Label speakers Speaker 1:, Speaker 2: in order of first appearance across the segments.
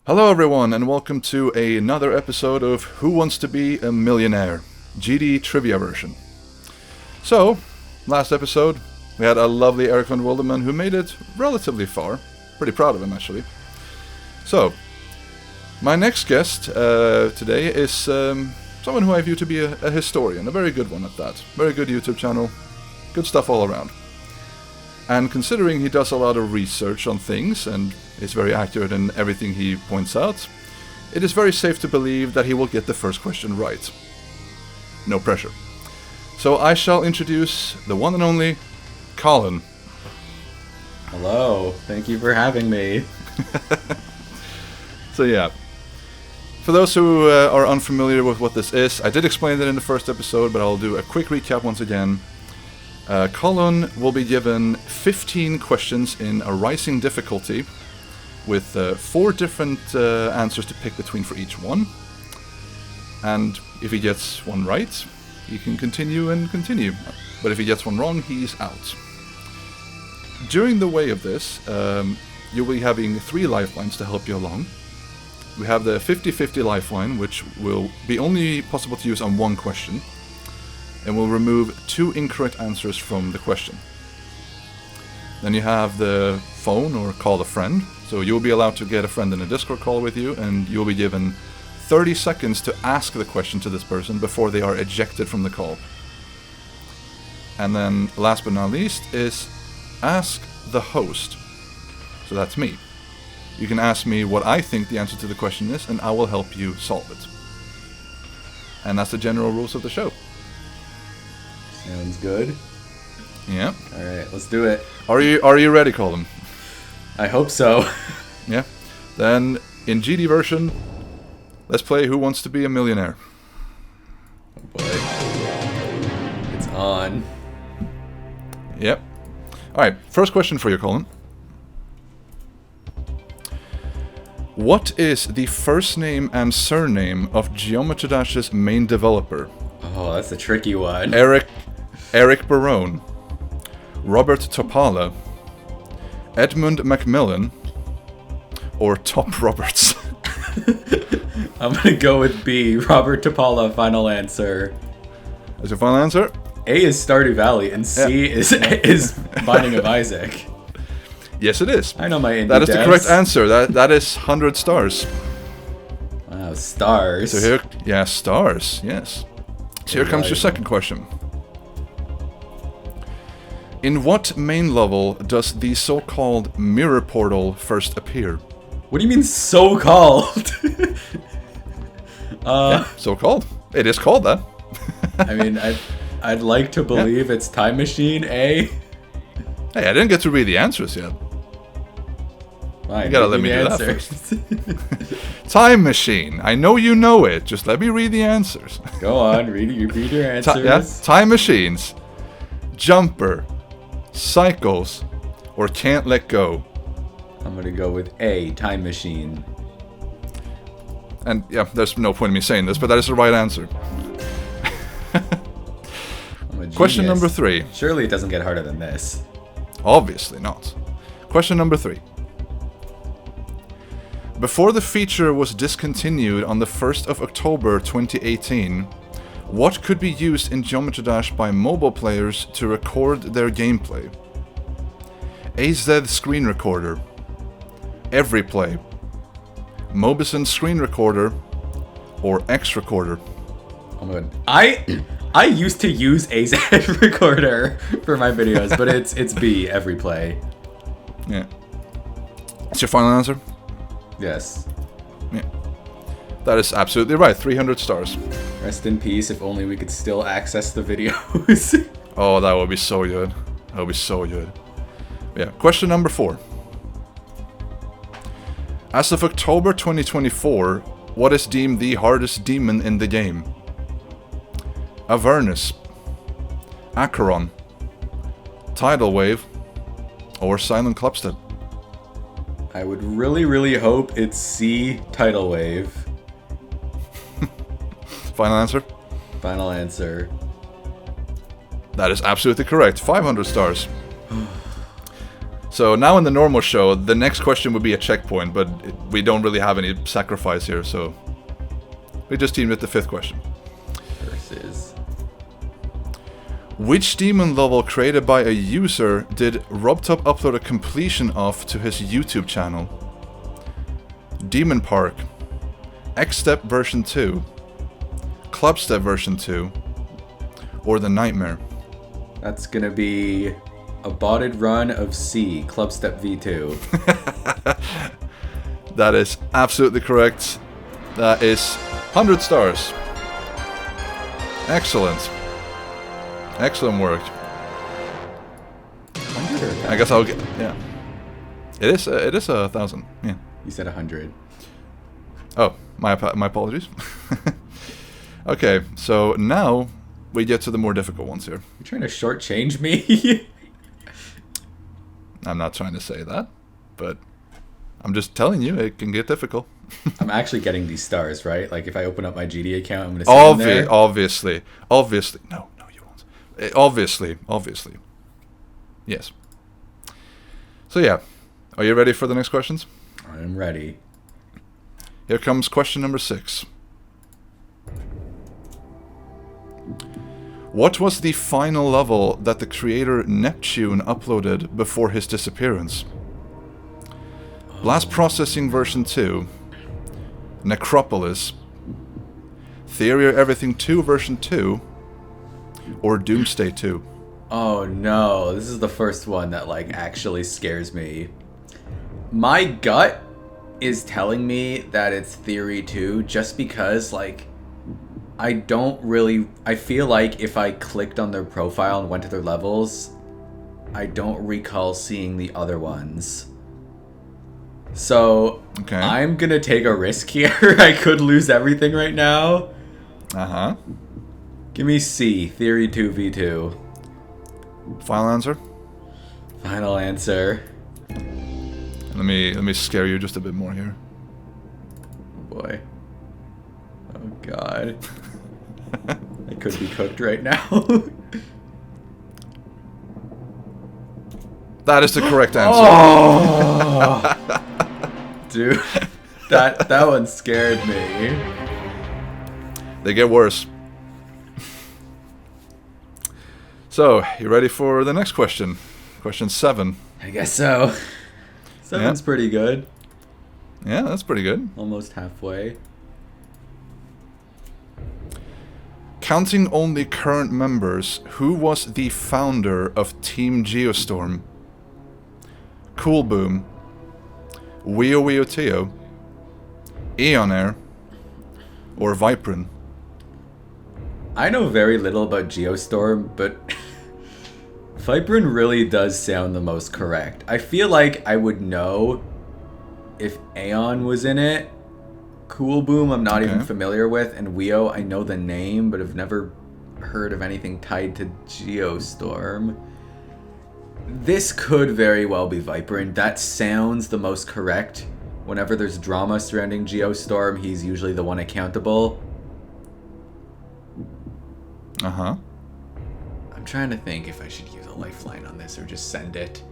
Speaker 1: Hello everyone and welcome to another episode of Who Wants to Be a Millionaire? GD Trivia version. So, last episode we had a lovely Eric van Wilderman who made it relatively far. Pretty proud of him actually. So, my next guest today is someone who I view to be a historian, a very good one at that. Very good YouTube channel, good stuff all around. And considering he does a lot of research on things and is very accurate in everything he points out, it is very safe to believe that he will get the first question right. No pressure. So I shall introduce the one and only Colin.
Speaker 2: Hello, thank you for having me.
Speaker 1: So yeah, for those who are unfamiliar with what this is, I did explain it in the first episode, but I'll do a quick recap once again. Colin will be given 15 questions in a rising difficulty with 4 different answers to pick between for each one. And if he gets one right, he can continue and continue. But if he gets one wrong, he's out. During the way of this, you'll be having 3 lifelines to help you along. We have the 50-50 lifeline, which will be only possible to use on one question, and will remove 2 incorrect answers from the question. Then you have the phone or call a friend, so you'll be allowed to get a friend in a Discord call with you, and you'll be given 30 seconds to ask the question to this person before they are ejected from the call. And then last but not least is ask the host. So that's me. You can ask me what I think the answer to the question is, and I will help you solve it. And that's the general rules of the show.
Speaker 2: Sounds good.
Speaker 1: Yeah.
Speaker 2: Alright, let's do it.
Speaker 1: Are you ready, Colin?
Speaker 2: I hope so.
Speaker 1: Yeah. Then, in GD version, let's play Who Wants to Be a Millionaire?
Speaker 2: Oh boy. It's on.
Speaker 1: Yep. Alright, first question for you, Colin. What is the first name and surname of Geometry Dash's main developer?
Speaker 2: Oh, that's a tricky one.
Speaker 1: Eric Barone, Robert Topala, Edmund Macmillan, or Top Roberts?
Speaker 2: I'm gonna go with B, Robert Topala, final answer.
Speaker 1: Is your final answer?
Speaker 2: A is Stardew Valley, and C is Binding of Isaac.
Speaker 1: Yes, it is.
Speaker 2: I know my indie
Speaker 1: That is
Speaker 2: devs.
Speaker 1: the correct answer. That is 100 stars.
Speaker 2: Wow, stars.
Speaker 1: So here, yeah, stars, yes. So here comes your second question. In what main level does the so-called mirror portal first appear?
Speaker 2: What do you mean so-called?
Speaker 1: Yeah, so-called. It is called that.
Speaker 2: I mean, I'd like to believe it's Time Machine, A.
Speaker 1: Hey, I didn't get to read the answers yet.
Speaker 2: Fine,
Speaker 1: You gotta let me do that first. Time Machine. I know you know it. Just let me read the answers.
Speaker 2: Go on, read your answers.
Speaker 1: Time Machines, Jumper, Cycles, or Can't Let Go.
Speaker 2: I'm gonna go with A, Time Machine.
Speaker 1: And yeah, there's no point in me saying this, but that is the right answer.
Speaker 2: I'm a
Speaker 1: Question
Speaker 2: genius.
Speaker 1: number 3.
Speaker 2: Surely it doesn't get harder than this.
Speaker 1: Obviously not. Question number 3. Before the feature was discontinued on the 1st of October 2018, what could be used in Geometry Dash by mobile players to record their gameplay? AZ Screen Recorder, EveryPlay, Mobison Screen Recorder, or X Recorder?
Speaker 2: Oh my god. I used to use AZ Recorder for my videos, but it's B, EveryPlay.
Speaker 1: Yeah. That's your final answer?
Speaker 2: Yes.
Speaker 1: Yeah. That is absolutely right. 300 stars.
Speaker 2: Rest in peace, if only we could still access the videos.
Speaker 1: Oh, that would be so good. That would be so good. Yeah. Question number 4. As of October 2024, what is deemed the hardest demon in the game? Avernus, Acheron, Tidal Wave, or Silent Clubstead?
Speaker 2: I would really, really hope it's C, Tidal Wave.
Speaker 1: Final answer?
Speaker 2: Final answer.
Speaker 1: That is absolutely correct. 500 stars. So now in the normal show, the next question would be a checkpoint, but we don't really have any sacrifice here, so we just teamed with the 5th question.
Speaker 2: Versus.
Speaker 1: Which demon level created by a user did RobTop upload a completion of to his YouTube channel? Demon Park, X-Step version 2, Club Step version 2, or The Nightmare?
Speaker 2: That's gonna be a botted run of C, Club Step V2.
Speaker 1: That is absolutely correct. That is 100 stars. Excellent. Excellent work.
Speaker 2: 100 or
Speaker 1: I guess I'll get... Yeah. It is 1,000. Yeah.
Speaker 2: You said 100.
Speaker 1: Oh, my apologies. Okay, so now we get to the more difficult ones here.
Speaker 2: You're trying to shortchange me?
Speaker 1: I'm not trying to say that, but I'm just telling you it can get difficult.
Speaker 2: I'm actually getting these stars, right? Like if I open up my GD account, I'm going to see them there.
Speaker 1: Obviously. No, you won't. Obviously. Yes. So yeah, are you ready for the next questions?
Speaker 2: I'm ready.
Speaker 1: Here comes question number 6. What was the final level that the creator Neptune uploaded before his disappearance? Blast Processing version 2, Necropolis, Theory of Everything 2 version 2, or Doomsday 2?
Speaker 2: Oh no, this is the first one that like actually scares me. My gut is telling me that it's Theory 2 just because like I feel like if I clicked on their profile and went to their levels, I don't recall seeing the other ones. So
Speaker 1: Okay.
Speaker 2: I'm gonna take a risk here. I could lose everything right now.
Speaker 1: Uh-huh.
Speaker 2: Give me C, Theory 2 V2.
Speaker 1: Final answer?
Speaker 2: Final answer.
Speaker 1: Let me scare you just a bit more here.
Speaker 2: Oh boy. Oh god. I could be cooked right now.
Speaker 1: That is the correct answer.
Speaker 2: Oh! Dude, that one scared me.
Speaker 1: They get worse. So, you ready for the next question? Question 7.
Speaker 2: I guess so. 7's pretty good.
Speaker 1: Yeah, that's pretty good.
Speaker 2: Almost halfway.
Speaker 1: Counting only current members, who was the founder of Team Geostorm? Cool Boom, Weo Weo Teo, AeonAir, or Viprin?
Speaker 2: I know very little about Geostorm, but Viprin really does sound the most correct. I feel like I would know if Aeon was in it. Cool Boom I'm not even familiar with, and Weo I know the name, but I've never heard of anything tied to Geostorm. This could very well be Viprin. That sounds the most correct. Whenever there's drama surrounding Geostorm, he's usually the one accountable.
Speaker 1: Uh-huh.
Speaker 2: I'm trying to think if I should use a lifeline on this or just send it.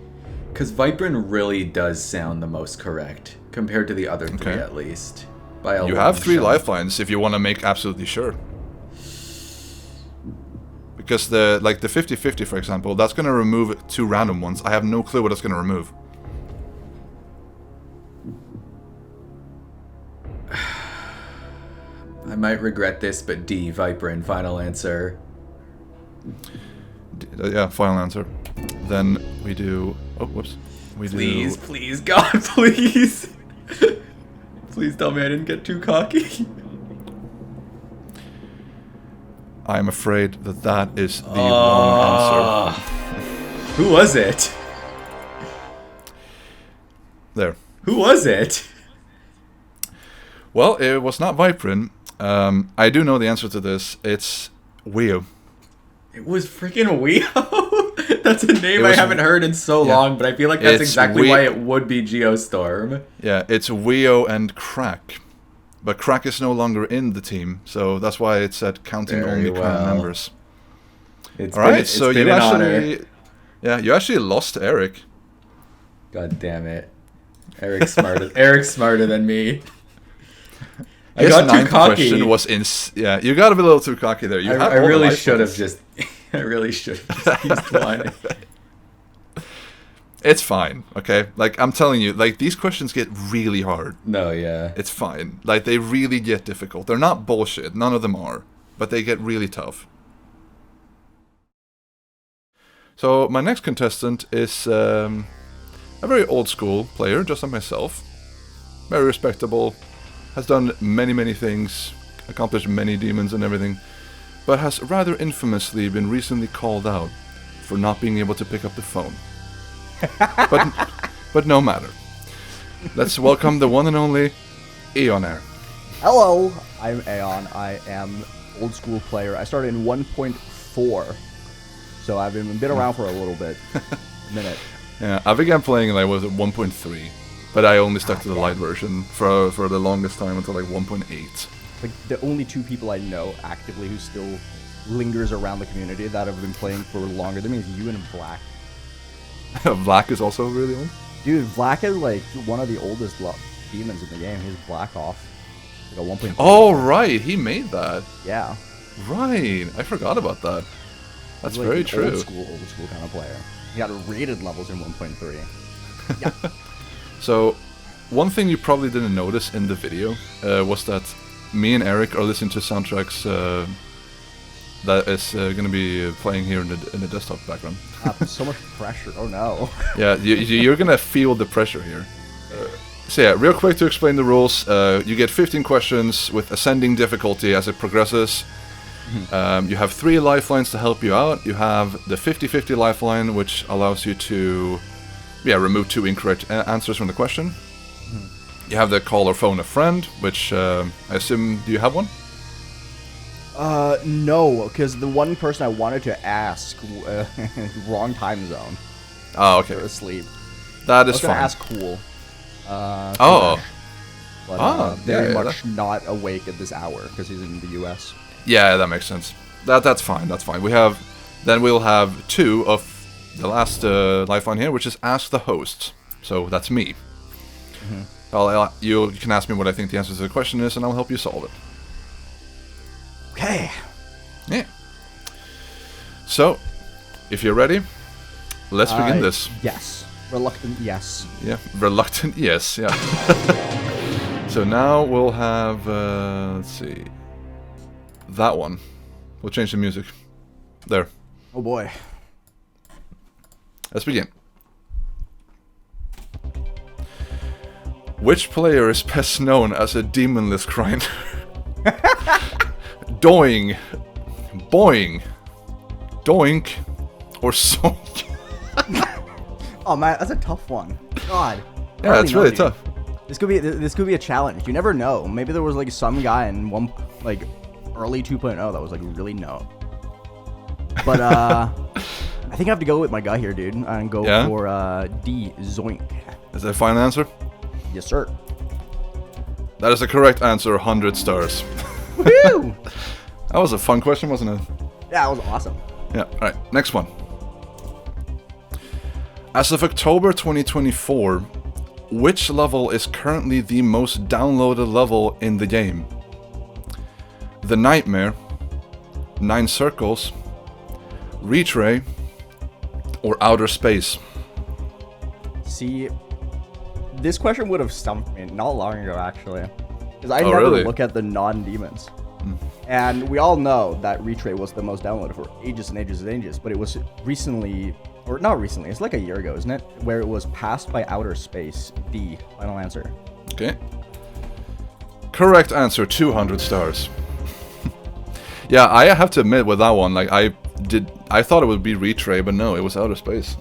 Speaker 2: Because Viprin really does sound the most correct, compared to the other three at least. By a
Speaker 1: You
Speaker 2: long
Speaker 1: have 3
Speaker 2: shot.
Speaker 1: lifelines if you want to make absolutely sure. Because the 50-50, for example, that's going to remove 2 random ones. I have no clue what it's going to remove.
Speaker 2: I might regret this, but D, Viprin, final answer.
Speaker 1: Yeah, final answer. Then we do... Oh, whoops.
Speaker 2: Please, please, God, please. Please tell me I didn't get too cocky.
Speaker 1: I'm afraid that is the wrong answer.
Speaker 2: Who was it?
Speaker 1: There.
Speaker 2: Who was it?
Speaker 1: Well, it was not Viprin. I do know the answer to this. It's Weo.
Speaker 2: It was freaking Weo. That's a name I haven't heard in so long, but I feel like that's exactly why it would be Geostorm.
Speaker 1: Yeah, it's Weo and Crack. But Crack is no longer in the team, so that's why it said counting only current members.
Speaker 2: All
Speaker 1: right, so you actually... Yeah, you actually lost Eric.
Speaker 2: God damn it. Eric's smarter than me. I got too cocky.
Speaker 1: Question was yeah, you got to be a little too cocky there.
Speaker 2: I really should have just used one.
Speaker 1: It's fine, okay? Like, I'm telling you, like, these questions get really hard.
Speaker 2: No, yeah.
Speaker 1: It's fine. Like, they really get difficult. They're not bullshit. None of them are. But they get really tough. So, my next contestant is a very old school player, just like myself. Very respectable. Has done many, many things. Accomplished many demons and everything. But has rather infamously been recently called out for not being able to pick up the phone. but no matter. Let's welcome the one and only AeonAir.
Speaker 3: Hello, I'm Aeon. I am old school player. I started in 1.4, so I've been around for a little bit, a minute.
Speaker 1: Yeah, I began playing like was at 1.3, but I only stuck to the light version for the longest time until like 1.8.
Speaker 3: Like the only two people I know actively who still lingers around the community that have been playing for longer than me is you and Black.
Speaker 1: Black is also really old?
Speaker 3: Dude, Black is like one of the oldest demons in the game. He's Black off. Like a 1.3.
Speaker 1: Oh, right. He made that.
Speaker 3: Yeah.
Speaker 1: Right. I forgot about that. That's
Speaker 3: He's like
Speaker 1: very
Speaker 3: an
Speaker 1: true.
Speaker 3: Old school kind of player. He got rated levels in 1.3. Yeah.
Speaker 1: So, one thing you probably didn't notice in the video was that me and Eric are listening to soundtracks that is going to be playing here in the desktop background.
Speaker 3: So much pressure. Oh no.
Speaker 1: Yeah, you're going to feel the pressure here. So yeah, real quick to explain the rules. You get 15 questions with ascending difficulty as it progresses. You have 3 lifelines to help you out. You have the 50-50 lifeline, which allows you to remove 2 incorrect answers from the question. You have the call or phone a friend, which I assume, do you have one?
Speaker 3: No, because the one person I wanted to ask, wrong time zone.
Speaker 1: Oh, okay.
Speaker 3: They're asleep.
Speaker 1: That
Speaker 3: I
Speaker 1: is
Speaker 3: was gonna
Speaker 1: fine.
Speaker 3: ask Cool. But very much not awake at this hour because he's in the U.S.
Speaker 1: Yeah, that makes sense. That's fine. That's fine. We'll have 2 of the last lifeline here, which is ask the host. So that's me. You can ask me what I think the answer to the question is, and I'll help you solve it.
Speaker 3: Okay.
Speaker 1: Yeah. So, if you're ready, let's begin this.
Speaker 3: Yes. Reluctant yes.
Speaker 1: Yeah, reluctant yes, yeah. So now we'll have, let's see, that one. We'll change the music. There.
Speaker 3: Oh boy.
Speaker 1: Let's begin. Which player is best known as a demonless grinder? Doing, boing, doink, or soink?
Speaker 3: Oh man, that's a tough one. God.
Speaker 1: Yeah, it's really tough.
Speaker 3: This could be a challenge. You never know. Maybe there was like some guy in early 2.0 that was like really no. But I think I have to go with my guy here, dude, and go for D, zoink.
Speaker 1: Is that a final answer?
Speaker 3: Yes, sir.
Speaker 1: That is the correct answer, 100 stars.
Speaker 3: Woo!
Speaker 1: That was a fun question, wasn't it?
Speaker 3: Yeah, that was awesome.
Speaker 1: Yeah, alright, next one. As of October 2024, which level is currently the most downloaded level in the game? The Nightmare, 9 Circles, Retray, or Outer Space?
Speaker 3: See, this question would have stumped me not long ago, actually. Because I never
Speaker 1: really?
Speaker 3: look at the non-demons. And we all know that Retray was the most downloaded for ages and ages and ages, but it was recently, or not recently, it's like a year ago, isn't it? Where it was passed by Outer Space. D, final answer.
Speaker 1: Okay. Correct answer, 200 stars. Yeah, I have to admit with that one, like I thought it would be Retray, but no, it was Outer Space.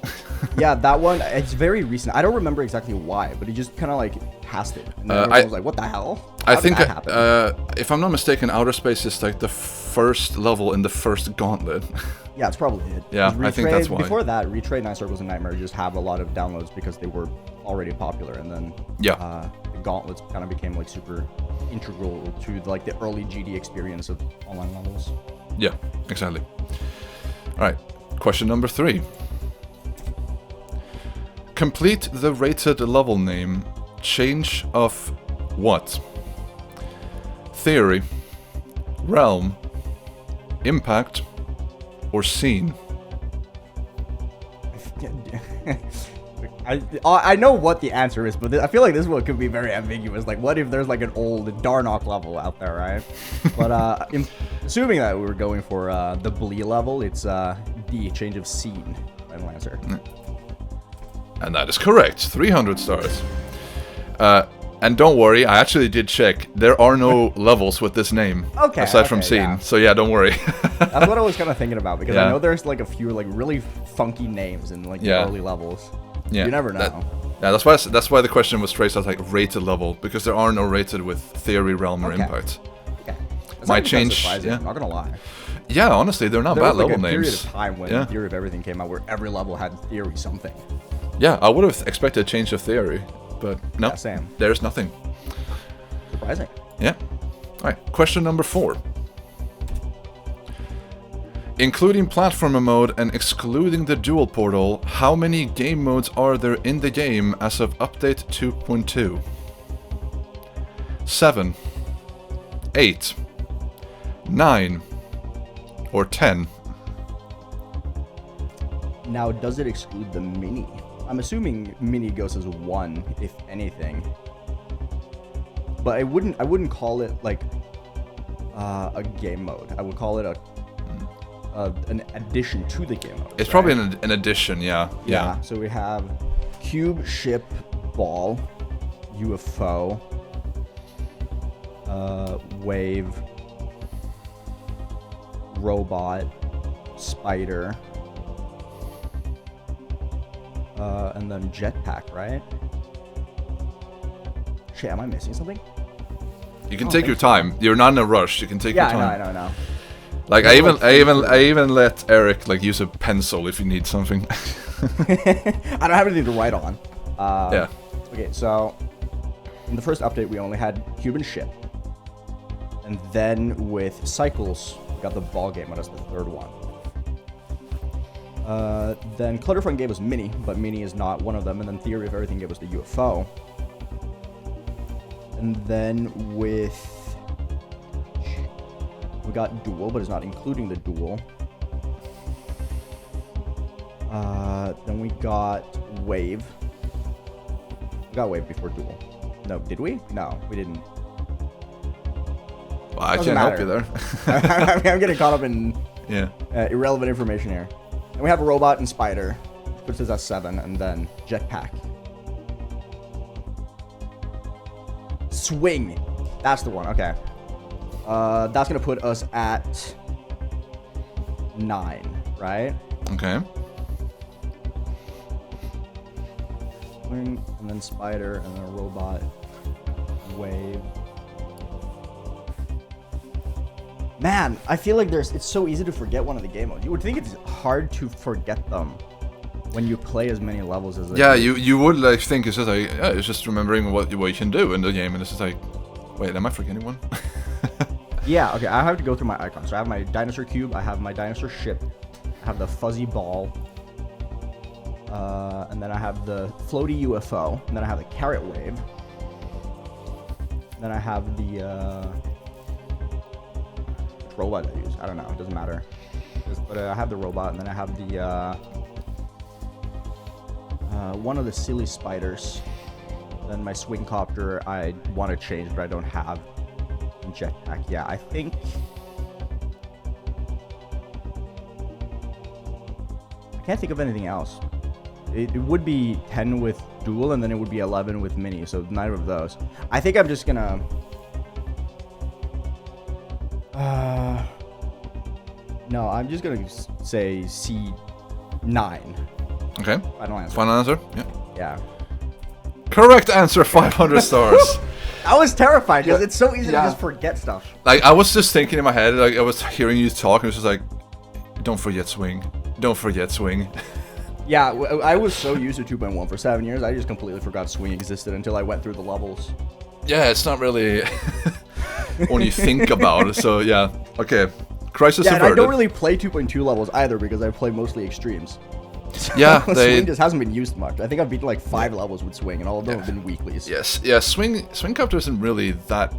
Speaker 3: Yeah, that one, it's very recent. I don't remember exactly why, but it just kind of like passed it. And then everyone was like, what the hell?
Speaker 1: I think, if I'm not mistaken, Outer Space is like the first level in the first gauntlet.
Speaker 3: Yeah, it's probably it.
Speaker 1: Yeah, I think that's why.
Speaker 3: Before that, Retray, 9 Circles, and Nightmare just have a lot of downloads because they were already popular, and then the gauntlets kind of became like super integral to like the early GD experience of online levels.
Speaker 1: Yeah, exactly. All right, question number 3. Complete the rated level name. Change of what? Theory, realm, impact, or scene?
Speaker 3: I know what the answer is, but I feel like this one could be very ambiguous. Like, what if there's like an old Darnock level out there, right? But assuming that we were going for the Blee level, it's D, change of scene. Final answer.
Speaker 1: And that is correct. 300 stars. And don't worry, I actually did check. There are no levels with this name.
Speaker 3: Okay.
Speaker 1: Aside from scene.
Speaker 3: Yeah.
Speaker 1: So yeah, don't worry.
Speaker 3: That's what I was kind of thinking about, because
Speaker 1: Yeah.
Speaker 3: I know there's like a few like really funky names in like the
Speaker 1: Yeah.
Speaker 3: early levels.
Speaker 1: Yeah.
Speaker 3: You never know.
Speaker 1: That's why the question was phrased as like rated level, because there are no rated with theory, realm, or
Speaker 3: Okay.
Speaker 1: impact.
Speaker 3: Okay. That's
Speaker 1: Might
Speaker 3: not
Speaker 1: change,
Speaker 3: surprising,
Speaker 1: yeah.
Speaker 3: I'm not gonna lie.
Speaker 1: Yeah, honestly, they're not
Speaker 3: There
Speaker 1: bad
Speaker 3: was like
Speaker 1: level
Speaker 3: a period
Speaker 1: names.
Speaker 3: of time when
Speaker 1: Yeah.
Speaker 3: Theory of Everything came out where every level had theory something.
Speaker 1: Yeah, I would have expected a change of theory, but no,
Speaker 3: Yeah, same.
Speaker 1: there's nothing.
Speaker 3: Surprising.
Speaker 1: Yeah. All right. Question number 4. Including platformer mode and excluding the dual portal, how many game modes are there in the game as of update 2.2? 7, 8, 9, or 10?
Speaker 3: Now, does it exclude the mini? I'm assuming mini goes as 1, if anything. But I wouldn't call it like a game mode. I would call it an addition to the game mode.
Speaker 1: It's
Speaker 3: right?
Speaker 1: probably an addition, yeah.
Speaker 3: Yeah. So we have cube, ship, ball, UFO, wave, robot, spider, and then jetpack, right? Shit, am I missing something?
Speaker 1: You can take your time. You're not in a rush. You can take your
Speaker 3: Yeah,
Speaker 1: time.
Speaker 3: I know.
Speaker 1: Like
Speaker 3: No,
Speaker 1: I even let Eric like use a pencil if you need something.
Speaker 3: I don't have anything to write on.
Speaker 1: Yeah.
Speaker 3: Okay, so in the first update, we only had cube and ship. And then with cycles, we got the ball game, that was the third one. Then Clutterfront gave us Mini, but Mini is not one of them. And then Theory of Everything gave us the UFO. And then with... we got Duel, but it's not including the Duel. Then we got Wave. We got Wave before Duel. No, did we? No, we didn't.
Speaker 1: Well, I
Speaker 3: Doesn't
Speaker 1: can't help you
Speaker 3: matter.
Speaker 1: there.
Speaker 3: I'm getting caught up in
Speaker 1: Yeah.
Speaker 3: irrelevant information here. And we have a robot and spider, which puts us at 7, and then jetpack. Swing. That's the one. Okay. That's gonna put us at 9, right?
Speaker 1: Okay.
Speaker 3: Swing, and then spider, and then a robot, wave. Man, I feel like it's so easy to forget one of the game modes. You would think it's hard to forget them when you play as many levels as.
Speaker 1: Yeah, you would like think it's just like it's just remembering what you can do in the game, and it's just like, wait, am I forgetting one?
Speaker 3: Yeah, okay, I have to go through my icons. So I have my dinosaur cube, I have my dinosaur ship, I have the fuzzy ball, and then I have the floaty UFO, and then I have the carrot wave, then I have the which robot I use. I don't know, it doesn't matter. But I have the robot, and then I have the one of the silly spiders. Then my swing copter I want to change, but I don't have. Jetpack, yeah, I think. I can't think of anything else. It would be 10 with dual, and then it would be 11 with mini, so neither of those. I think I'm just gonna. No, I'm just gonna say C9.
Speaker 1: Okay.
Speaker 3: Final answer.
Speaker 1: Final answer? Yeah.
Speaker 3: Yeah.
Speaker 1: Correct answer, 500 stars.
Speaker 3: I was terrified because it's so easy
Speaker 1: Yeah.
Speaker 3: to just forget stuff.
Speaker 1: Like, I was just thinking in my head, like, I was hearing you talk, and it was just like, don't forget swing. Don't forget swing.
Speaker 3: Yeah, I was so used to 2.1 for 7 years, I just completely forgot swing existed until I went through the levels.
Speaker 1: Yeah, it's not really when you think about it, so yeah. Okay, crisis
Speaker 3: Yeah, and I
Speaker 1: averted.
Speaker 3: don't really play 2.2 levels either because I play mostly extremes.
Speaker 1: Yeah,
Speaker 3: Swing just hasn't been used much. I think I've beaten like 5 levels with Swing, and all of them have been weeklies.
Speaker 1: Yes, yeah. Swing copter isn't really that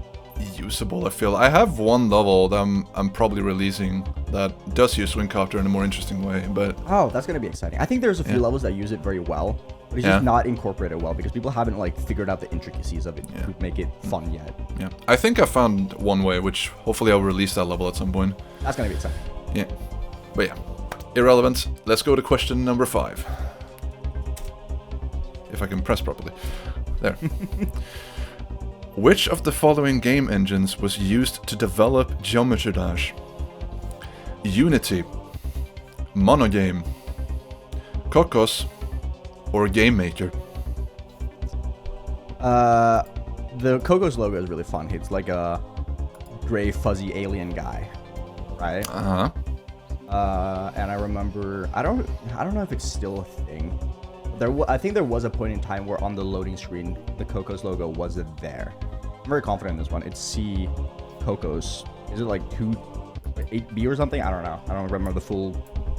Speaker 1: usable. I feel I have one level that I'm probably releasing that does use swing copter in a more interesting way, but
Speaker 3: Oh, that's gonna be exciting. I think there's a few levels that use it very well, but it's just not incorporated well because people haven't like figured out the intricacies of it to make it fun yet.
Speaker 1: Yeah, I think I found one way, which hopefully I'll release that level at some point.
Speaker 3: That's gonna be exciting.
Speaker 1: Yeah, but yeah, irrelevant. Let's go to question number 5. If I can press properly. There. Which of the following game engines was used to develop Geometry Dash? Unity, Monogame, Cocos, or Game Maker?
Speaker 3: The Cocos logo is really fun. It's like a gray fuzzy alien guy, right? And I remember I don't know if it's still a thing. I think there was a point in time where on the loading screen the Cocos logo wasn't there. I'm very confident in this one. It's C Cocos. Is it like 8B or something? I don't know. I don't remember the full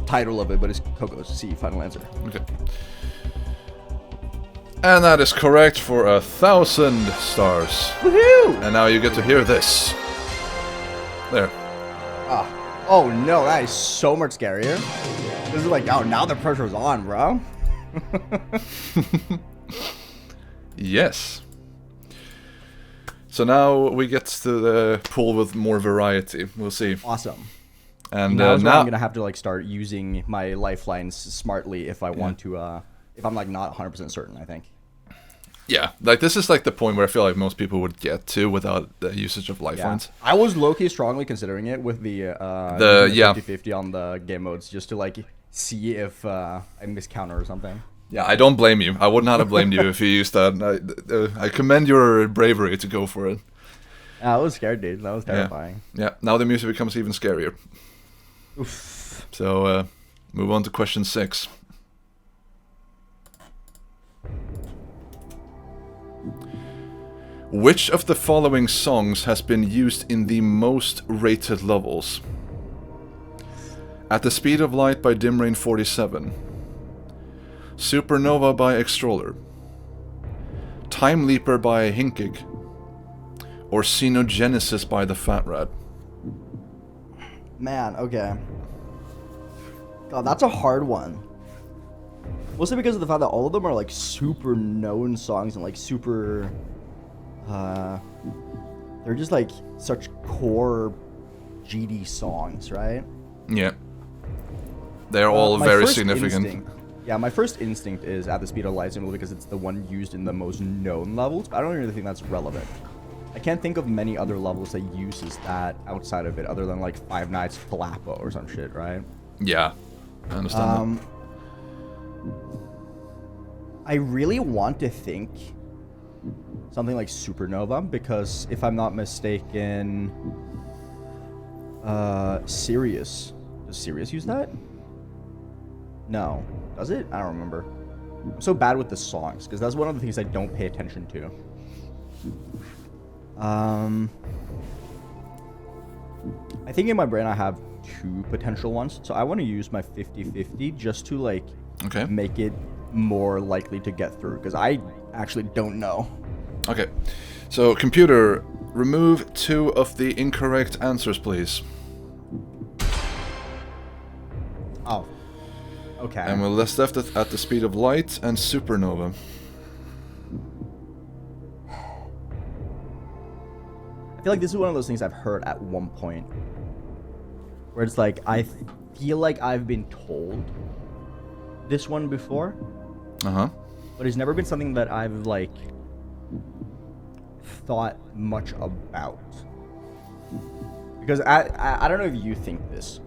Speaker 3: title of it, but it's Cocos. C, final answer.
Speaker 1: Okay. And that is correct for 1,000 stars.
Speaker 3: Woohoo!
Speaker 1: And now you get to hear this. There.
Speaker 3: Oh no, that is so much scarier. This is like, oh, now the pressure's on, bro.
Speaker 1: Yes. So now we get to the pool with more variety. We'll see.
Speaker 3: Awesome.
Speaker 1: And
Speaker 3: now
Speaker 1: now
Speaker 3: I'm gonna have to like start using my lifelines smartly if I want to. If I'm like not 100% certain, I think.
Speaker 1: Yeah, like this is like the point where I feel like most people would get to without the usage of lifelines.
Speaker 3: I was low-key strongly considering it with the 50-50 on the game modes just to like see if I miscounter or something.
Speaker 1: Yeah, I don't blame you. I would not have blamed you if you used that. I commend your bravery to go for it.
Speaker 3: I was scared, dude. That was terrifying.
Speaker 1: Yeah, now the music becomes even scarier.
Speaker 3: Oof.
Speaker 1: So, move on to question 6. Which of the following songs has been used in the most rated levels? At the Speed of Light by Dimrain 47, Supernova by Extroller, Time Leaper by Hinkig, or Xenogenesis by the Fat Rat?
Speaker 3: Man, okay. God, that's a hard one. Mostly because of the fact that all of them are like super known songs and like super... they're just like such core GD songs, right?
Speaker 1: Yeah. They're all very significant.
Speaker 3: My first instinct is At the Speed of Light simply because it's the one used in the most known levels, but I don't really think that's relevant. I can't think of many other levels that uses that outside of it other than like Five Nights Falappo or some shit, right?
Speaker 1: Yeah, I understand that.
Speaker 3: I really want to think something like Supernova, because if I'm not mistaken, Sirius. Does Sirius use that? No. Does it? I don't remember. I'm so bad with the songs, because that's one of the things I don't pay attention to. I think in my brain I have 2 potential ones, so I want to use my 50-50 just to like make it more likely to get through, because I actually don't know.
Speaker 1: Okay, so computer, remove 2 of the incorrect answers, please.
Speaker 3: Oh, okay.
Speaker 1: And we're left at the Speed of Light and Supernova.
Speaker 3: I feel like this is one of those things I've heard at one point, where it's like I feel like I've been told this one before, but it's never been something that I've like thought much about, because I don't know if you think this,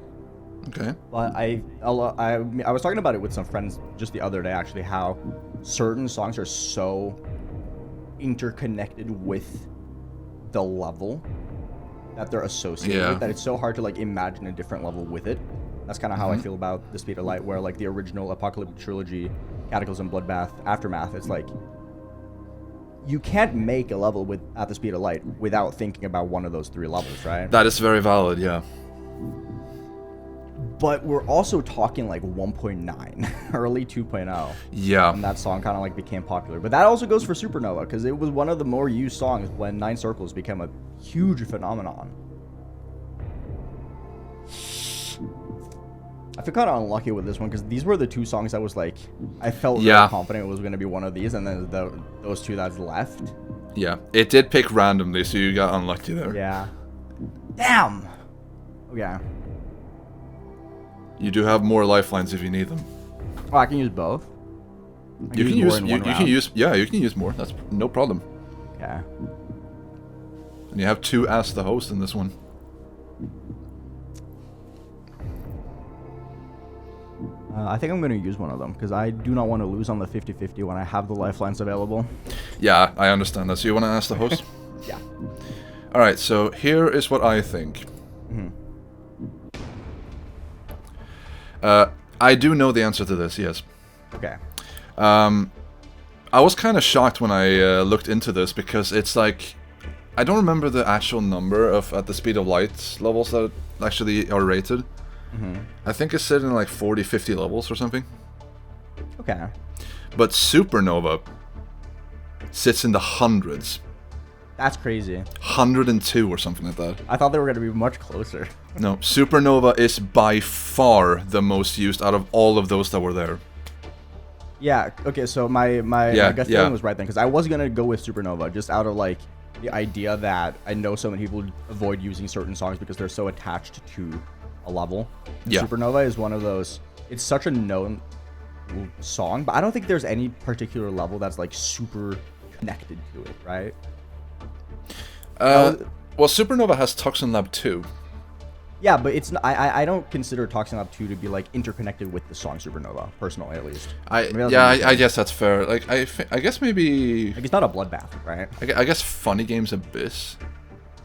Speaker 3: but I was talking about it with some friends just the other day actually, how certain songs are so interconnected with the level that they're associated with that it's so hard to like imagine a different level with it. That's kind of how I feel about The Speed of Light, where like the original Apocalyptic Trilogy, Cataclysm, Bloodbath, Aftermath, it's like you can't make a level with At the Speed of Light without thinking about one of those 3 levels, right?
Speaker 1: That is very valid, yeah.
Speaker 3: But we're also talking like 1.9, early 2.0.
Speaker 1: Yeah.
Speaker 3: And that song kind of like became popular. But that also goes for Supernova, because it was one of the more used songs when Nine Circles became a huge phenomenon. I feel kind of unlucky with this one, because these were the two songs that was like, I felt very confident it was going to be one of these, and then those two that's left.
Speaker 1: Yeah, it did pick randomly, so you got unlucky there.
Speaker 3: Yeah. Damn! Okay.
Speaker 1: You do have more lifelines if you need them.
Speaker 3: Oh, I can use both?
Speaker 1: You can use more. That's no problem.
Speaker 3: Okay.
Speaker 1: And you have to ask the host in this one.
Speaker 3: I think I'm going to use one of them, because I do not want to lose on the 50-50 when I have the lifelines available.
Speaker 1: Yeah, I understand that. So you want to ask the host?
Speaker 3: Yeah.
Speaker 1: Alright, so here is what I think. I do know the answer to this, yes.
Speaker 3: Okay.
Speaker 1: I was kind of shocked when I looked into this, because it's like... I don't remember the actual number of at the speed of light levels that actually are rated. I think it's sitting like 40, 50 levels or something.
Speaker 3: Okay.
Speaker 1: But Supernova sits in the hundreds.
Speaker 3: That's crazy.
Speaker 1: 102 or something like that.
Speaker 3: I thought they were going to be much closer.
Speaker 1: No, Supernova is by far the most used out of all of those that were there.
Speaker 3: Yeah, okay, so my gut feeling was right then, because I was going to go with Supernova, just out of like the idea that I know so many people avoid using certain songs because they're so attached to a level.
Speaker 1: Yeah.
Speaker 3: Supernova is one of those, it's such a known song, but I don't think there's any particular level that's like super connected to it, right?
Speaker 1: Well, Supernova has Toxin Lab 2.
Speaker 3: Yeah, but it's I don't consider Toxin Lab 2 to be like interconnected with the song Supernova, personally at least.
Speaker 1: I guess that's fair. Like I guess maybe
Speaker 3: like it's not a bloodbath, right?
Speaker 1: I guess Funny Games Abyss.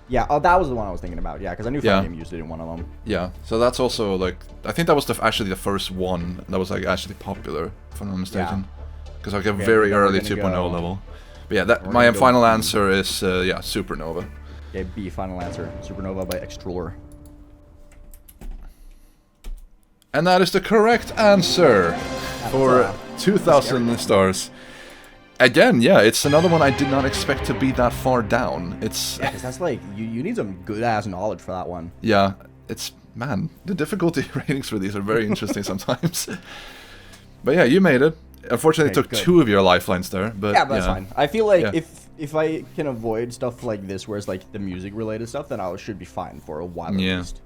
Speaker 3: Yeah, oh, that was the one I was thinking about. Yeah, because I knew Funny Game used it in one of them.
Speaker 1: Yeah, so that's also like I think that was actually the first one that was like actually popular, if I'm not mistaken. Because like a very early 2.0 level. But yeah, that my final answer is Supernova.
Speaker 3: Okay, B, final answer. Supernova by Extruller.
Speaker 1: And that is the correct answer for 2,000 stars. Again, yeah, it's another one I did not expect to be that far down. It's
Speaker 3: because that's like you need some good ass knowledge for that one.
Speaker 1: Yeah, it's man, the difficulty ratings for these are very interesting sometimes. But yeah, you made it. Unfortunately, it took two of your lifelines there, but
Speaker 3: yeah, but that's fine. I feel like if I can avoid stuff like this, where it's like the music related stuff, then I should be fine for a while at least.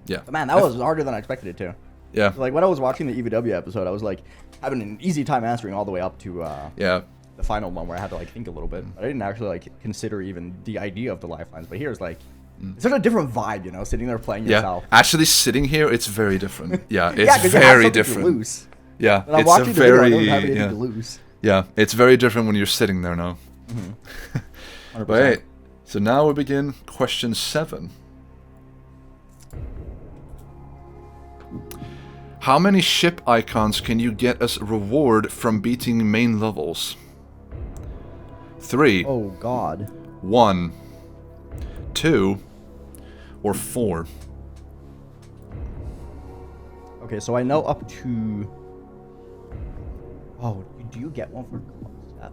Speaker 1: Yeah.
Speaker 3: But man, that was harder than I expected it to.
Speaker 1: Yeah.
Speaker 3: Like when I was watching the EVW episode, I was like having an easy time answering all the way up to the final one where I had to like think a little bit. But I didn't actually like consider even the idea of the lifelines. But here's like it's such a different vibe, you know, sitting there playing yourself.
Speaker 1: Actually, sitting here, it's very different. Yeah, it's very different.
Speaker 3: To lose.
Speaker 1: Yeah,
Speaker 3: when I'm watching the video, I don't have anything to lose.
Speaker 1: Yeah, it's very different when you're sitting there now. But hey, so now we begin question 7. How many ship icons can you get as reward from beating main levels? 3.
Speaker 3: Oh God.
Speaker 1: 1. 2. Or 4.
Speaker 3: Okay, so I know up to... Oh, do you get one for club step?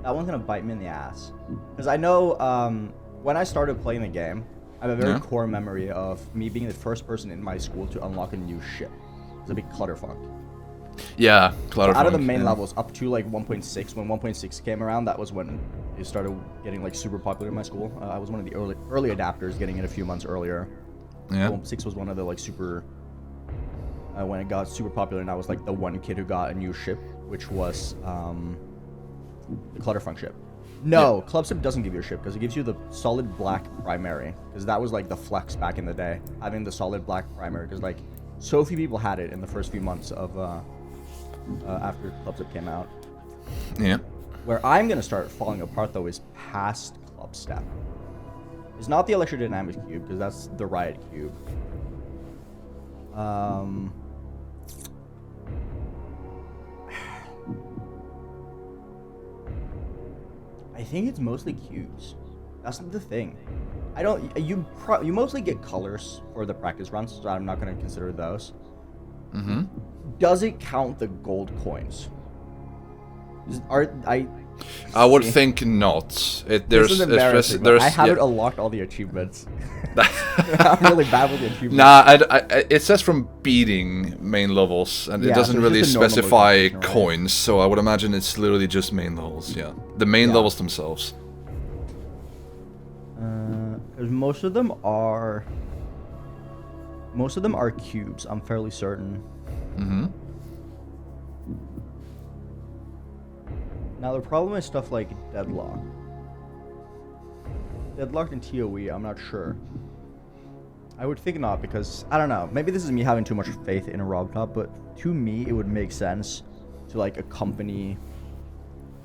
Speaker 3: That one's gonna bite me in the ass. Because I know when I started playing the game, I have a very core memory of me being the first person in my school to unlock a new ship. It's a big clutterfuck.
Speaker 1: Yeah, clutterfuck.
Speaker 3: Out of the main levels, up to like 1.6, when 1.6 came around, that was when it started getting like super popular in my school. I was one of the early adapters, getting it a few months earlier.
Speaker 1: Yeah.
Speaker 3: 1.6 was one of the like super... when it got super popular, and I was like the one kid who got a new ship, which was the Clutterfunk ship. No, Club Ship doesn't give you a ship because it gives you the solid black primary, because that was like the flex back in the day, having the solid black primary, because like so few people had it in the first few months of after Club Ship came out.
Speaker 1: Yeah.
Speaker 3: Where I'm gonna start falling apart though is past Club Step. It's not the Electrodynamics cube because that's the Riot cube. I think it's mostly cubes. That's the thing. I don't. You mostly get colors for the practice runs, so I'm not going to consider those.
Speaker 1: Mm-hmm.
Speaker 3: Does it count the gold coins?
Speaker 1: I would think not.
Speaker 3: This is embarrassing. I haven't unlocked all the achievements. I'm really bad with the achievements.
Speaker 1: Nah, it says from beating main levels, and it doesn't
Speaker 3: so
Speaker 1: really specify
Speaker 3: right?
Speaker 1: coins, so I would imagine it's literally just main levels, yeah. The main levels themselves.
Speaker 3: Because most of them are cubes, I'm fairly certain.
Speaker 1: Mm-hmm.
Speaker 3: Now the problem is stuff like Deadlock. Deadlocked and TOE, I'm not sure. I would think not, because, I don't know, maybe this is me having too much faith in a RobTop, but to me it would make sense to like accompany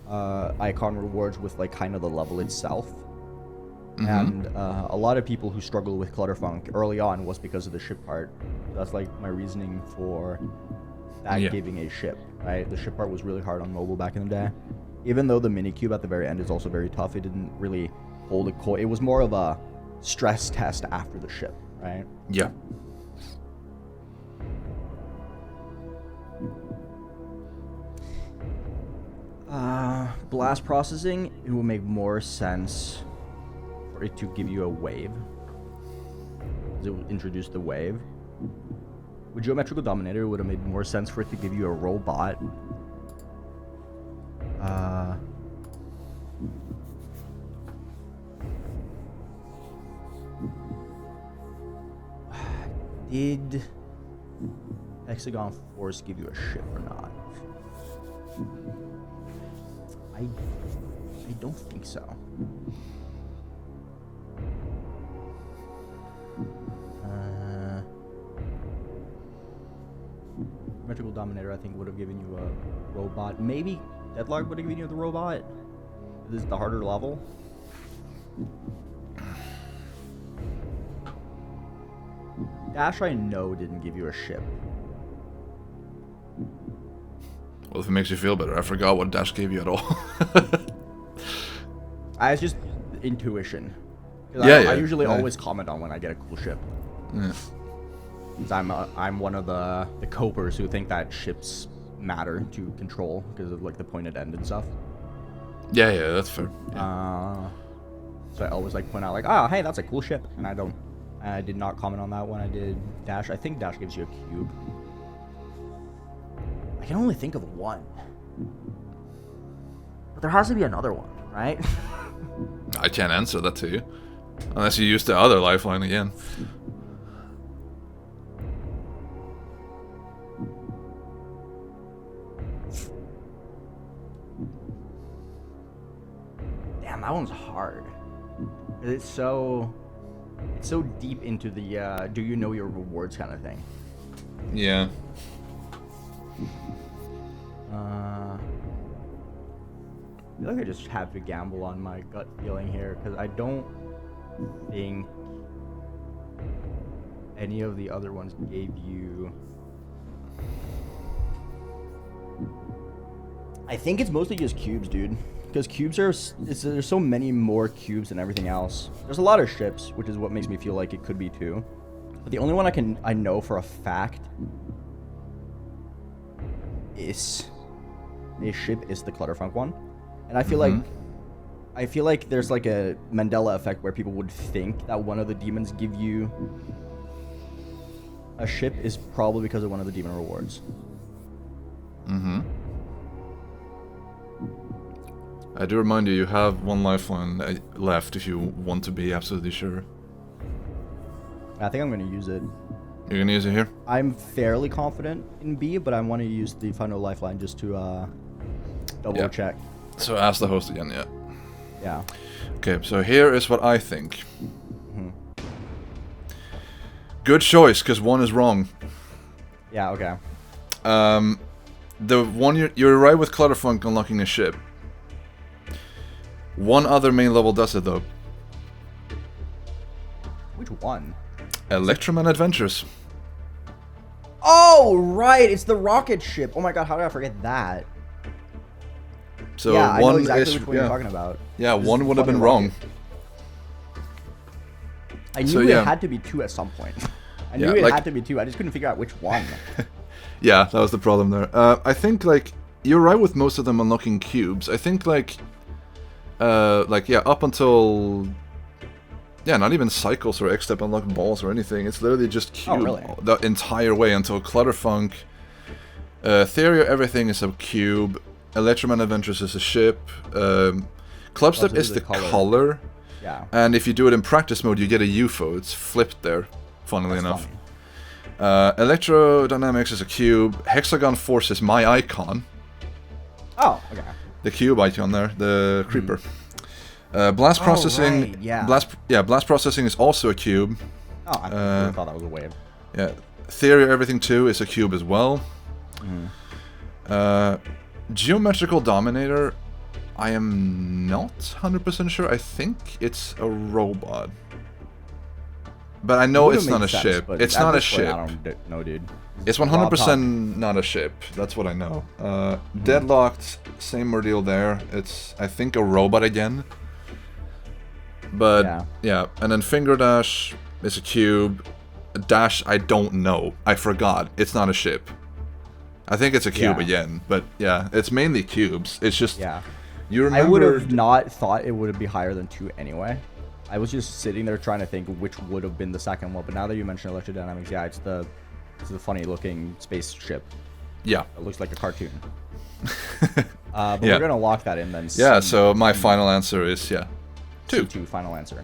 Speaker 3: icon rewards with like kind of the level itself. Mm-hmm. And a lot of people who struggle with Clutterfunk early on was because of the ship part. That's like my reasoning for that giving a ship, right? The ship part was really hard on mobile back in the day. Even though the mini cube at the very end is also very tough, it didn't really hold a coin. It was more of a stress test after the ship, right?
Speaker 1: Yeah.
Speaker 3: Blast processing, it will make more sense for it to give you a wave. It would introduce the wave. With Geometrical Dominator, it would have made more sense for it to give you a robot. Did Hexagon Force give you a ship or not? I don't think so. Geometrical Dominator, I think, would have given you a robot. Maybe Deadlock would have given you the robot. This is the harder level. Dash, I know, didn't give you a ship.
Speaker 1: Well, if it makes you feel better, I forgot what Dash gave you at all.
Speaker 3: It's just intuition. I usually always comment on when I get a cool ship.
Speaker 1: Yeah.
Speaker 3: Because I'm one of the copers who think that ships matter to control because of like the pointed end and stuff.
Speaker 1: Yeah, that's fair.
Speaker 3: Yeah. So I always like point out like, hey, that's a cool ship, and I did not comment on that when I did Dash. I think Dash gives you a cube. I can only think of one, but there has to be another one, right?
Speaker 1: I can't answer that to you unless you use the other lifeline again.
Speaker 3: That one's hard. It's so deep into the do you know your rewards kind of thing.
Speaker 1: Yeah.
Speaker 3: I feel like I just have to gamble on my gut feeling here because I don't think any of the other ones gave you. I think it's mostly just cubes, dude. Because cubes there's so many more cubes than everything else. There's a lot of ships, which is what makes me feel like it could be too. But the only one I know for a fact is a ship is the Clutterfunk one. And I feel like there's like a Mandela effect where people would think that one of the demons give you a ship is probably because of one of the demon rewards.
Speaker 1: Mm-hmm. I do remind you, you have one lifeline left if you want to be absolutely sure.
Speaker 3: I think I'm going to use it.
Speaker 1: You're going to use it here?
Speaker 3: I'm fairly confident in B, but I want to use the final lifeline just to double check.
Speaker 1: So ask the host again, yeah.
Speaker 3: Yeah.
Speaker 1: Okay, so here is what I think. Mm-hmm. Good choice, because one is wrong.
Speaker 3: Yeah, okay.
Speaker 1: The one you're right with Clutterfunk unlocking a ship. One other main level does it though.
Speaker 3: Which one?
Speaker 1: Electroman Adventures.
Speaker 3: Oh, right! It's the rocket ship. Oh my god, how did I forget that?
Speaker 1: So
Speaker 3: yeah,
Speaker 1: one
Speaker 3: I know exactly
Speaker 1: is,
Speaker 3: which one you're talking about.
Speaker 1: Yeah, one would have been wrong.
Speaker 3: I knew
Speaker 1: So,
Speaker 3: it
Speaker 1: yeah.
Speaker 3: had to be 2 at some point. I
Speaker 1: Yeah,
Speaker 3: knew it
Speaker 1: like-
Speaker 3: had to be 2. I just couldn't figure out which one.
Speaker 1: Yeah, that was the problem there. I think like you're right with most of them unlocking cubes. I think like up until not even cycles or X-Step unlock balls or anything. It's literally just cube
Speaker 3: really?
Speaker 1: the entire way until Clutterfunk. Theory everything is a cube. Electroman Adventures is a ship. Clubstep is
Speaker 3: the
Speaker 1: the
Speaker 3: color.
Speaker 1: color.
Speaker 3: Yeah.
Speaker 1: And if you do it in practice mode, you get a UFO. It's flipped there, funnily
Speaker 3: That's
Speaker 1: enough.
Speaker 3: funny.
Speaker 1: Electrodynamics is a cube. Hexagon Force is my icon.
Speaker 3: Oh, okay.
Speaker 1: The cube icon there, the creeper. Blast processing.
Speaker 3: right, yeah.
Speaker 1: Blast processing is also a cube.
Speaker 3: Oh, I really thought that was a wave.
Speaker 1: Yeah. Theory Everything 2 is a cube as well. Geometrical Dominator, I am not 100% sure. I think it's a robot. But I know
Speaker 3: Would've
Speaker 1: it's not
Speaker 3: made
Speaker 1: a
Speaker 3: sense,
Speaker 1: ship.
Speaker 3: but
Speaker 1: It's
Speaker 3: at
Speaker 1: not a
Speaker 3: this point,
Speaker 1: ship.
Speaker 3: I don't know, dude.
Speaker 1: It's
Speaker 3: Raw
Speaker 1: 100% not a ship. That's what I know. Deadlocked, same ordeal there. It's, I think, a robot again. But, yeah. And then Finger Dash is a cube. Dash, I don't know. I forgot. It's not a ship. I think it's a cube again. But, yeah, it's mainly cubes. It's just, you
Speaker 3: I would
Speaker 1: remember...
Speaker 3: have not thought it would be higher than 2 anyway. I was just sitting there trying to think which would have been the second one, but now that you mention electrodynamics, yeah, it's the funny looking spaceship.
Speaker 1: Yeah.
Speaker 3: It looks like a cartoon. But we're gonna lock that in then.
Speaker 1: Yeah, so my final answer is, 2.
Speaker 3: C2, final answer.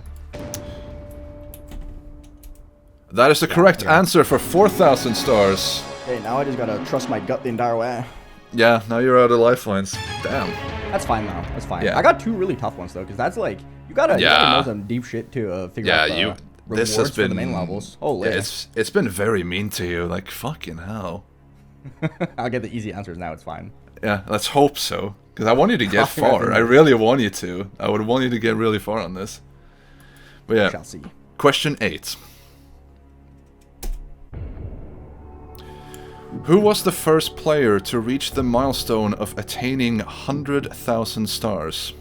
Speaker 1: That is the correct answer for 4,000 stars.
Speaker 3: Okay, now I just gotta trust my gut the entire way.
Speaker 1: Yeah, now you're out of lifelines. Damn.
Speaker 3: That's fine though. That's fine.
Speaker 1: Yeah.
Speaker 3: I got 2 really tough ones though, because that's like you gotta know some deep shit to figure out the rewards
Speaker 1: this has been
Speaker 3: for the main levels. Holy.
Speaker 1: Yeah, it's been very mean to you. Like fucking hell.
Speaker 3: I'll get the easy answers now. It's fine.
Speaker 1: Yeah, let's hope so. Because I want you to get far. I really want you to. I would want you to get really far on this. But yeah.
Speaker 3: Shall see.
Speaker 1: Question 8. Who was the first player to reach the milestone of attaining 100,000 stars?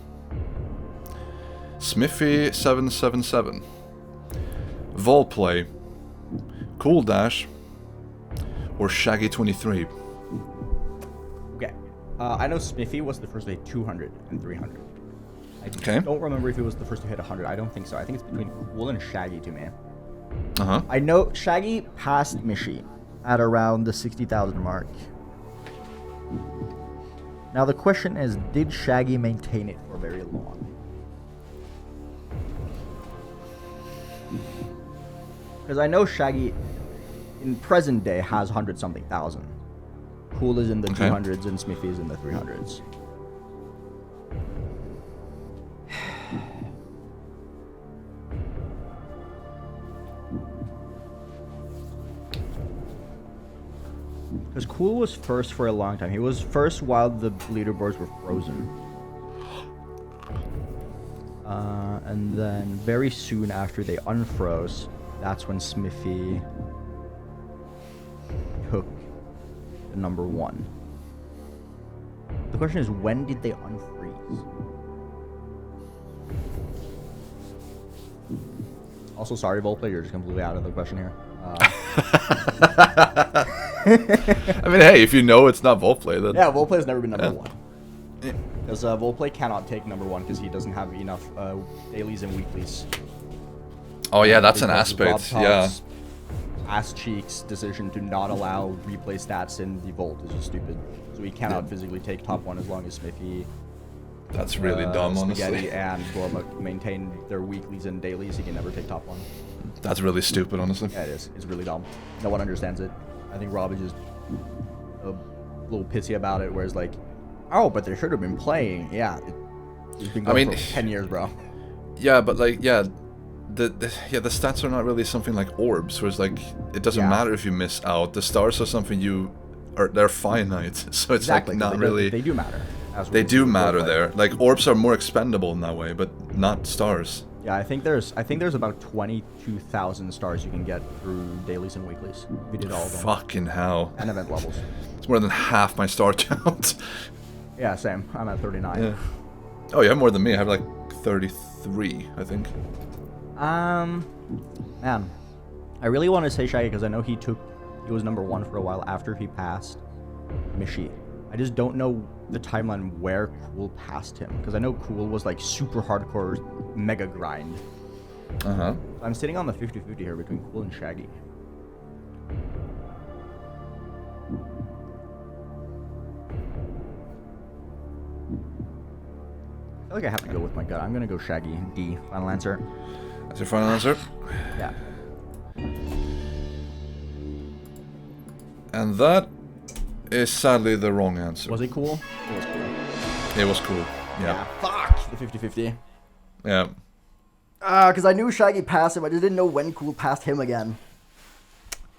Speaker 1: Smithy777, Volplay, Cool Dash, or Shaggy23?
Speaker 3: Okay. I know Smithy was the first to hit 200 and 300.
Speaker 1: Okay.
Speaker 3: I don't remember if he was the first to hit 100. I don't think so. I think it's between Cool and Shaggy to me.
Speaker 1: Uh-huh.
Speaker 3: I know Shaggy passed Mishi at around the 60,000 mark. Now the question is, did Shaggy maintain it for very long? Because I know Shaggy in present day has 100-something thousand. Cool is in the 200s and Smithy is in the 300s. Because Cool was first for a long time. He was first while the leaderboards were frozen. And then very soon after they unfroze, that's when Smithy took the number 1. The question is, when did they unfreeze? Also, sorry, Volplay, you're just completely out of the question here.
Speaker 1: I mean, hey, if you know it's not Volplay, then...
Speaker 3: Yeah, Volplay has never been number 1. Because Volplay cannot take number 1 because he doesn't have enough dailies and weeklies.
Speaker 1: Oh yeah, that's an
Speaker 3: Because Rob
Speaker 1: aspect, yeah.
Speaker 3: Todd's ass cheeks decision to not allow replay stats in the Volt is just stupid. So he cannot physically take top 1 as long as Smithy,
Speaker 1: That's really dumb,
Speaker 3: Spaghetti,
Speaker 1: honestly.
Speaker 3: and Gorma maintain their weeklies and dailies. He can never take top 1.
Speaker 1: That's really stupid, honestly.
Speaker 3: Yeah, it is. It's really dumb. No one understands it. I think Rob is just a little pissy about it, whereas like, oh, but they should have been playing. Yeah, it's been going for 10 years, bro.
Speaker 1: Yeah, but like, the stats are not really something like orbs, where it's like it doesn't matter if you miss out. The stars are something they're finite, so it's
Speaker 3: Exactly,
Speaker 1: like not
Speaker 3: they
Speaker 1: really.
Speaker 3: They do matter.
Speaker 1: They do matter there. Like orbs are more expendable in that way, but not stars.
Speaker 3: Yeah, I think there's about 22,000 stars you can get through dailies and weeklies. If you did all of them.
Speaker 1: Fucking hell.
Speaker 3: And event levels.
Speaker 1: It's more than half my star count.
Speaker 3: Yeah, same. I'm at 39.
Speaker 1: Yeah. Oh, you have more than me. I have like 33, I think.
Speaker 3: Man, I really want to say Shaggy because I know he was number 1 for a while after he passed Mishi. I just don't know the timeline where Cool passed him because I know Cool was like super hardcore mega grind.
Speaker 1: Uh-huh.
Speaker 3: I'm sitting on the 50-50 here between Cool and Shaggy. I feel like I have to go with my gut. I'm gonna go Shaggy. D. Final answer.
Speaker 1: That's your final answer?
Speaker 3: Yeah.
Speaker 1: And that is sadly the wrong answer.
Speaker 3: Was it Cool? It was Cool.
Speaker 1: It was cool. Yeah.
Speaker 3: Fuck! The 50-50.
Speaker 1: Yeah.
Speaker 3: Because I knew Shaggy passed him. I just didn't know when Cool passed him again.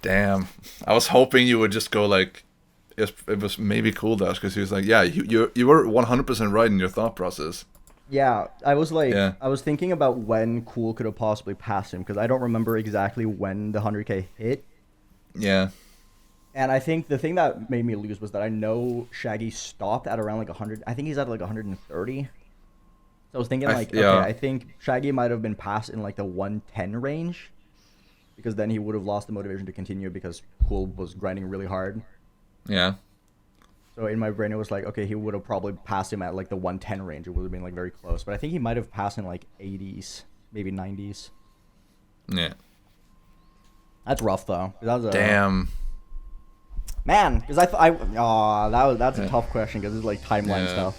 Speaker 1: Damn. I was hoping you would just go like, it was maybe Cool Dash, because he was like, yeah, you were 100% right in your thought process.
Speaker 3: Yeah, I was like,
Speaker 1: Yeah.
Speaker 3: I was thinking about when Cool could have possibly passed him, because I don't remember exactly when the 100K hit.
Speaker 1: Yeah.
Speaker 3: And I think the thing that made me lose was that I know Shaggy stopped at around like 100. I think he's at like 130. So I was thinking like,
Speaker 1: yeah.
Speaker 3: okay, I think Shaggy might have been passed in like the 110 range, because then he would have lost the motivation to continue because Cool was grinding really hard.
Speaker 1: Yeah.
Speaker 3: So in my brain, it was like, okay, he would have probably passed him at like the 110 range. It would have been like very close. But I think he might have passed in like 80s, maybe 90s.
Speaker 1: Yeah.
Speaker 3: That's rough though. That was a,
Speaker 1: Damn.
Speaker 3: Man, because that's a tough question because it's like timeline stuff.